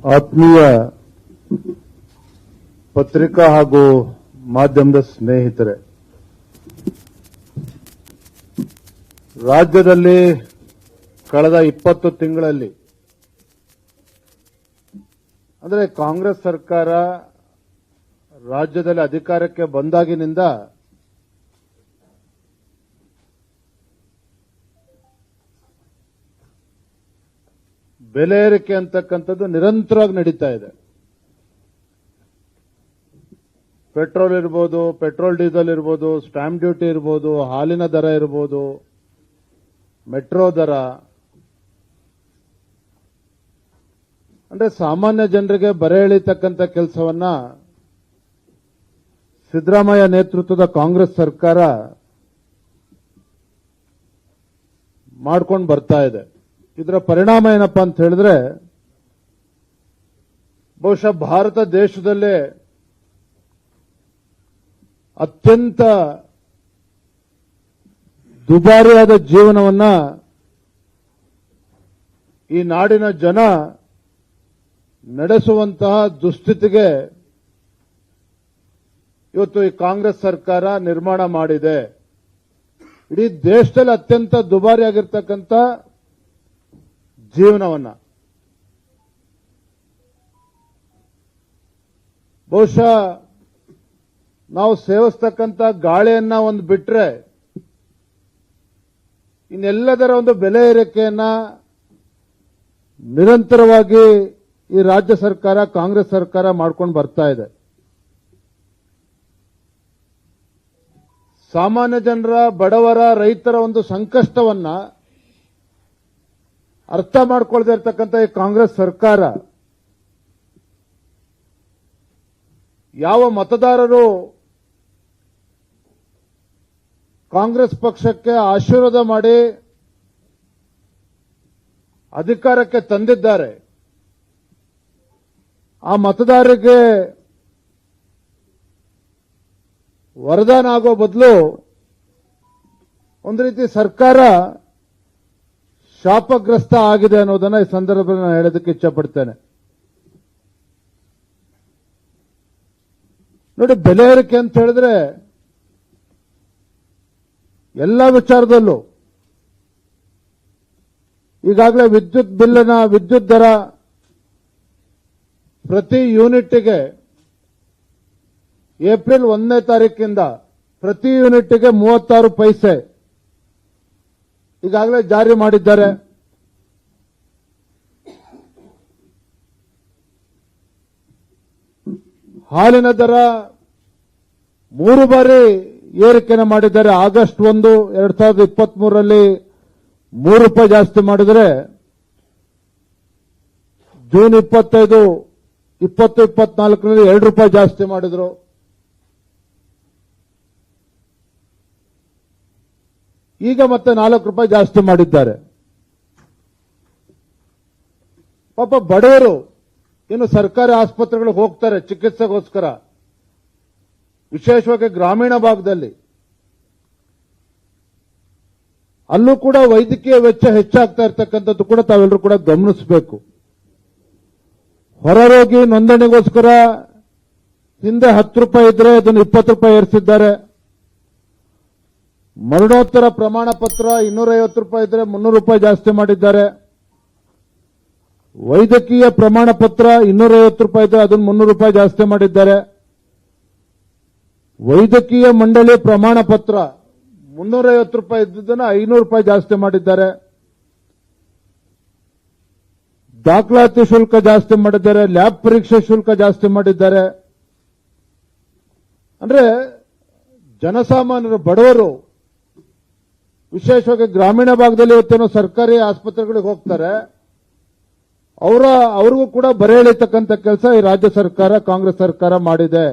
ಆತ್ಮೀಯ ಪತ್ರಿಕಾ ಹಾಗೂ ಮಾಧ್ಯಮದ ಸ್ನೇಹಿತರೆ, ರಾಜ್ಯದಲ್ಲಿ ಕಳೆದ 20 ತಿಂಗಳಲ್ಲಿ ಅಂದರೆ ಕಾಂಗ್ರೆಸ್ ಸರ್ಕಾರ ರಾಜ್ಯದಲ್ಲಿ ಅಧಿಕಾರಕ್ಕೆ ಬಂದಾಗಿನಿಂದ ಬೆಲೆ ಏರಿಕೆ ಅಂತಕ್ಕಂಥದ್ದು ನಿರಂತರವಾಗಿ ನಡೀತಾ ಇದೆ. ಪೆಟ್ರೋಲ್ ಇರ್ಬೋದು, ಪೆಟ್ರೋಲ್ ಡೀಸೆಲ್ ಇರ್ಬೋದು, ಸ್ಟಾಂಪ್ ಡ್ಯೂಟಿ ಇರ್ಬೋದು, ಹಾಲಿನ ದರ ಇರ್ಬೋದು, ಮೆಟ್ರೋ ದರ, ಅಂದ್ರೆ ಸಾಮಾನ್ಯ ಜನರಿಗೆ ಬರೆ ಎಳೀತಕ್ಕಂಥ ಕೆಲಸವನ್ನ ಸಿದ್ದರಾಮಯ್ಯ ನೇತೃತ್ವದ ಕಾಂಗ್ರೆಸ್ ಸರ್ಕಾರ ಮಾಡ್ಕೊಂಡು ಬರ್ತಾ ಇದೆ. ಇದರ ಪರಿಣಾಮ ಏನಪ್ಪಾ ಅಂತ ಹೇಳಿದ್ರೆ, ಬಹುಶಃ ಭಾರತ ದೇಶದಲ್ಲೇ ಅತ್ಯಂತ ದುಬಾರಿಯಾದ ಜೀವನವನ್ನ ಈ ನಾಡಿನ ಜನ ನಡೆಸುವಂತಹ ದುಸ್ಥಿತಿಗೆ ಇವತ್ತು ಈ ಕಾಂಗ್ರೆಸ್ ಸರ್ಕಾರ ನಿರ್ಮಾಣ ಮಾಡಿದೆ. ಇಡೀ ದೇಶದಲ್ಲಿ ಅತ್ಯಂತ ದುಬಾರಿಯಾಗಿರ್ತಕ್ಕಂಥ ಜೀವನವನ್ನ ಬಹುಶಃ ನಾವು ಸೇವಿಸ್ತಕ್ಕಂಥ ಗಾಳಿಯನ್ನ ಒಂದು ಬಿಟ್ರೆ ಇನ್ನೆಲ್ಲದರ ಒಂದು ಬೆಲೆ ಏರಿಕೆಯನ್ನ ನಿರಂತರವಾಗಿ ಈ ರಾಜ್ಯ ಸರ್ಕಾರ, ಕಾಂಗ್ರೆಸ್ ಸರ್ಕಾರ ಮಾಡ್ಕೊಂಡು ಬರ್ತಾ ಇದೆ. ಸಾಮಾನ್ಯ ಜನರ, ಬಡವರ, ರೈತರ ಒಂದು ಸಂಕಷ್ಟವನ್ನ ಅರ್ಥ ಮಾಡ್ಕೊಳ್ತಾ ಇರ್ತಕ್ಕಂಥ ಈ ಕಾಂಗ್ರೆಸ್ ಸರ್ಕಾರ ಯಾವ ಮತದಾರರು ಕಾಂಗ್ರೆಸ್ ಪಕ್ಷಕ್ಕೆ ಆಶೀರ್ವಾದ ಮಾಡಿ ಅಧಿಕಾರಕ್ಕೆ ತಂದಿದ್ದಾರೆ, ಆ ಮತದಾರರಿಗೆ ವರದಾನ ಆಗೋ ಬದಲು ಒಂದು ರೀತಿ ಸರ್ಕಾರ ಶಾಪಗ್ರಸ್ತ ಆಗಿದೆ ಅನ್ನೋದನ್ನ ಈ ಸಂದರ್ಭದಲ್ಲಿ ನಾನು ಹೇಳೋದಕ್ಕೆ ಇಚ್ಛಪಡ್ತೇನೆ. ನೋಡಿ, ಬೆಲೆ ಏರಿಕೆ ಅಂತ ಹೇಳಿದ್ರೆ ಎಲ್ಲ ವಿಚಾರದಲ್ಲೂ ಈಗಾಗಲೇ ವಿದ್ಯುತ್ ದರ ಪ್ರತಿ ಯೂನಿಟ್ಗೆ ಏಪ್ರಿಲ್ 1ನೇ ತಾರೀಕಿಂದ ಪ್ರತಿ ಯೂನಿಟ್ಗೆ 36 ಪೈಸೆ ಈಗಾಗಲೇ ಜಾರಿ ಮಾಡಿದ್ದಾರೆ. ಹಾಲಿನ ದರ 3 ಬಾರಿ ಏರಿಕೆನ ಮಾಡಿದ್ದಾರೆ. ಆಗಸ್ಟ್ 1, 2023ರಲ್ಲಿ 3 ರೂಪಾಯಿ ಜಾಸ್ತಿ ಮಾಡಿದರೆ, ಜೂನ್ 25, 20, 24ರಲ್ಲಿ 2 ರೂಪಾಯಿ ಜಾಸ್ತಿ ಮಾಡಿದ್ರು. ಈಗ ಮತ್ತೆ 4 ರೂಪಾಯಿ ಜಾಸ್ತಿ ಮಾಡಿದ್ದಾರೆ. ಪಾಪ ಬಡವರು ಇನ್ನು ಸರ್ಕಾರಿ ಆಸ್ಪತ್ರೆಗಳಿಗೆ ಹೋಗ್ತಾರೆ ಚಿಕಿತ್ಸೆಗೋಸ್ಕರ, ವಿಶೇಷವಾಗಿ ಗ್ರಾಮೀಣ ಭಾಗದಲ್ಲಿ. ಅಲ್ಲೂ ಕೂಡ ವೈದ್ಯಕೀಯ ವೆಚ್ಚ ಹೆಚ್ಚಾಗ್ತಾ ಇರ್ತಕ್ಕಂಥದ್ದು ಕೂಡ ತಾವೆಲ್ಲರೂ ಕೂಡ ಗಮನಿಸಬೇಕು. ಹೊರರೋಗಿ ನೋಂದಣಿಗೋಸ್ಕರ ಹಿಂದೆ 10 ರೂಪಾಯಿ ಇದ್ರೆ ಅದನ್ನು 20 ರೂಪಾಯಿ ಏರಿಸಿದ್ದಾರೆ. ಮರಣೋತ್ತರ ಪ್ರಮಾಣ ಪತ್ರ 250 ರೂಪಾಯಿ ಇದ್ರೆ 300 ರೂಪಾಯಿ ಜಾಸ್ತಿ ಮಾಡಿದ್ದಾರೆ. ವೈದ್ಯಕೀಯ ಪ್ರಮಾಣ ಪತ್ರ 250 ರೂಪಾಯಿ ಇದ್ರೆ ಅದನ್ನು 300 ರೂಪಾಯಿ ಜಾಸ್ತಿ ಮಾಡಿದ್ದಾರೆ. ವೈದ್ಯಕೀಯ ಮಂಡಳಿ ಪ್ರಮಾಣ ಪತ್ರ 350 ರೂಪಾಯಿ ಇದ್ದದನ್ನು 500 ರೂಪಾಯಿ ಜಾಸ್ತಿ ಮಾಡಿದ್ದಾರೆ. ದಾಖಲಾತಿ ಶುಲ್ಕ ಜಾಸ್ತಿ ಮಾಡಿದ್ದಾರೆ. ಲ್ಯಾಬ್ ಪರೀಕ್ಷೆ ಶುಲ್ಕ ಜಾಸ್ತಿ ಮಾಡಿದ್ದಾರೆ. ಅಂದ್ರೆ ಜನಸಾಮಾನ್ಯರು, ಬಡವರು, ವಿಶೇಷವಾಗಿ ಗ್ರಾಮೀಣ ಭಾಗದಲ್ಲಿ ಇವತ್ತೇನೋ ಸರ್ಕಾರಿ ಆಸ್ಪತ್ರೆಗಳಿಗೆ ಹೋಗ್ತಾರೆ, ಅವ್ರಿಗೂ ಕೂಡ ಬರೆ ಎಳೀತಕ್ಕಂಥ ಕೆಲಸ ಈ ರಾಜ್ಯ ಸರ್ಕಾರ, ಕಾಂಗ್ರೆಸ್ ಸರ್ಕಾರ ಮಾಡಿದೆ.